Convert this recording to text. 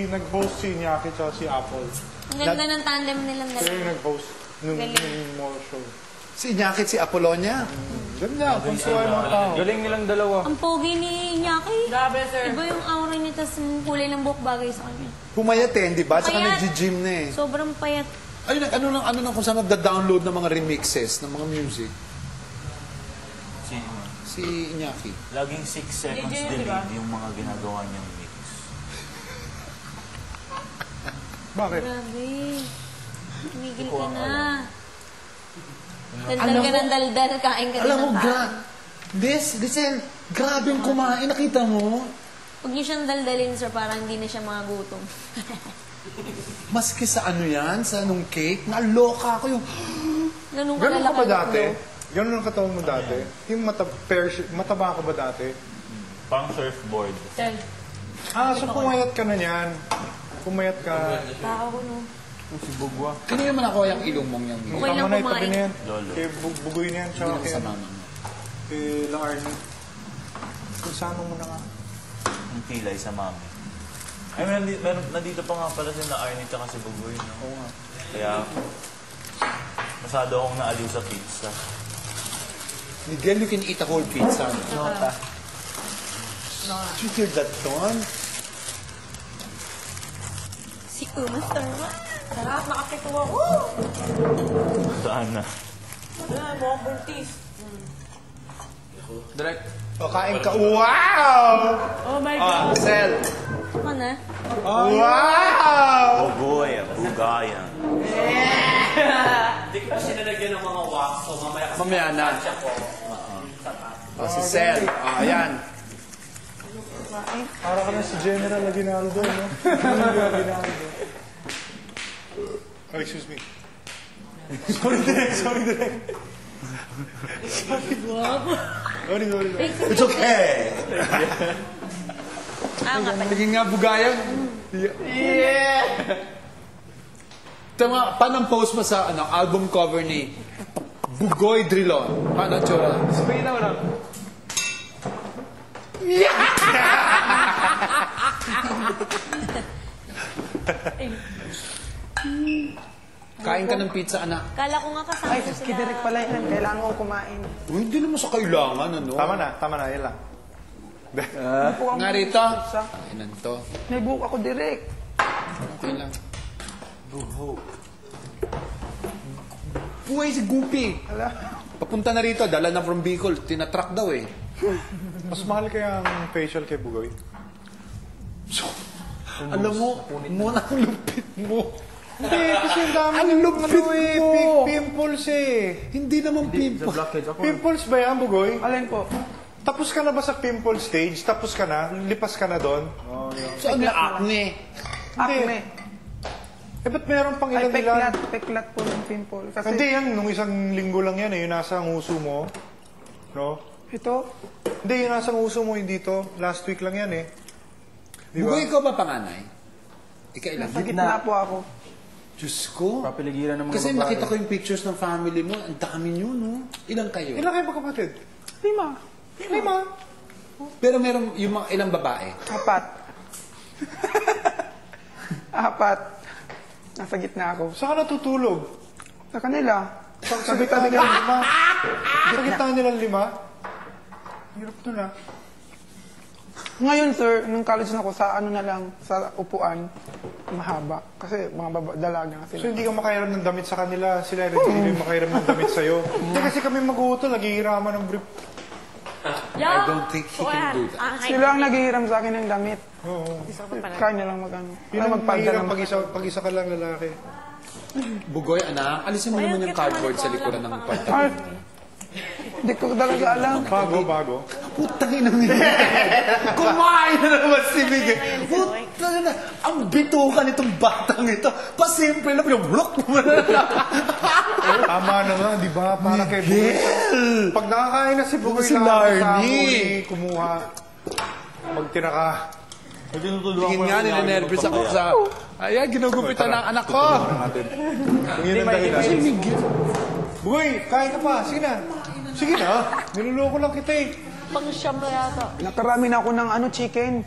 nag-post si Iñaki at si Apple. Ang ganda ng tandem nilang Sila dalawa. yung nag-post nung mall show. Si Iñaki at si Apollonia. Ganda, kung suwa yung mga tao. Galing nilang dalawa. Ang pogi ni Iñaki. Grabe, sir. Iba yung aura niya, tas yung kulay ng buhok bagay sa kanya. Pumayat eh, di ba? Tsaka Payat. nag-gym na eh. Sobrang payat. Ayun, ano nang kung saan nagda-download ng mga remixes, ng mga music? Sino? Si Iñaki. Laging 6 seconds Legit, delayed diba? yung mga ginagawa niyang mix. Bakit? Grabe. Tumigil ka na. Daldal ka ng daldal, kain ka Alam mo, din ng kain. Listen, grabe yung kumain. Nakita mo? Huwag niyo siyang daldalin, sir, para hindi na siya magutom. Maski sa ano yan, sa anong cake, naloka ako yung... Ganun Ganun ka ba kalalaki dati? ulo. Ganun ang katawan mo dati? Yung mataba ka ba dati? Pang surfboard. Sir. So pumayat ka na niyan. Pumayat ka. Tao ko, no? Si Bugwa. Kanina man ako yung ilong mong yung... Okay lang Tama na, itabi kumain. na yan. Lolo. Kay Bugoy na yan, tsaka Hindi kay, sa mama mo. kay Larny. Kung saan mo na nga. Yung pilay sa mami. Ay, nandito pa nga pala si na Arnie tsaka si Bugoy. No? Oo nga. Kaya, masyado akong naaliw sa pizza. Miguel, you can eat a whole pizza. Nota. Did you hear that, Don? Si Uma Starma. Sarap, nakapituwa. Woo! Saan na? Wala, mukhang buntis. Direct. O, kain ka. Wow! Oh my God. Sel. Ako na. Wow! Bugoy, bugayan. Hindi ko pa sinalagyan ng mga wax, so mamaya kasi Mamaya na. siya po. O, si Sel. O, ayan. Para ka na si General Aguinaldo, no? Aguinaldo. Oh, excuse me. Sorry, Direk. Sorry. It's okay. Nga pala. Naging nga bugayan. Yeah! Tama, paano ang post mo sa album cover ni Bugoy Drilon? Paano ang tsura? Sabihin na wala. Kain ka ng pizza, anak. Kala ko nga kasama ko sila. Kidirik pala yan. Kailangan kong kumain. Uy, hindi naman sa kailangan, ano? Tama na, yan lang. Nga rito. Kainan to. May buhok ako direct. Okay lang. Buhay si Guppy. Papunta na rito, dala na from Bicol. Tinatrack daw eh. Mas mahal kaya ang facial kay Bugoy? Alam mo, muna ang lupit mo. Hindi, kasi ang dami Ang lupit mo! Pimples eh. Hindi naman pimple. Blockage ako. Pimples ba yan, Bugoy? Alin po? Tapos ka na ba sa pimple stage? Tapos ka na? Lipas ka na doon? So, ano acne? Acne. Eh, ba't meron pang Ay, ilan-ilan? peklat po ng pimple. Kasi Hindi yan, nung isang linggo lang yan eh, yung nasa nguso mo. No? ito, Hindi, yung nasa nguso mo, yung dito. Last week lang yan eh. Di ba? Bugoy, ikaw ba panganay? Ikailan? sa gitna po ako. Diyos ko. Papiligiran ng mga Kasi babae. nakita ko yung pictures ng family mo. Ang dami nyo, no? Ilan kayo? Ilan kayo magkapatid? 5. 5. Pero meron yung mga ilang babae. 4. Nasa gitna ako. Saan ka natutulog? Sa kanila. Sa gitna nilang 5? Sa gitna nilang 5? Hirap nun ah. Ngayon, sir, nung college na ako, sa ano na lang, sa upuan, mahaba. Kasi mga dalaga na So sila. hindi ka makahiram ng damit sa kanila, sila rin hindi ka makahiram ng damit sa'yo. Hindi kasi kami mag-uuto, naghihiraman ng brief. I don't think he can do that. Sila ang naghihiram sa akin ng damit. Oo. Kaya niya lang mag-ano. Yun Ay, ang magpalda mahirap naman. pag-isa ka lang lalaki. Bugoy, anak, alisin mo naman yung cardboard sa likuran ng Ay, pantalon. hindi ko talaga alam. Bago. Putang ina nila. Kumain na naman si Miguel. Putang ina. Ang bituka nitong batang ito. Pasimple lang. Pinablock mo na lang. Tama na nga, di ba? Para kay Bugoy. Miguel! Pag nakakain na si Bugoy, Si lahat sa Larny. huli, kumuha. Pag tinaka. Tingin nga, nilanervous ako sa... Ayan, ginugupitan ng anak ko. Kung yun ang dahilan. Si Miguel. Bugoy, kain ka pa. Sige na. Sige na. Niloloko lang kita eh. Pang siyam na yata. Nakarami na ako ng chicken.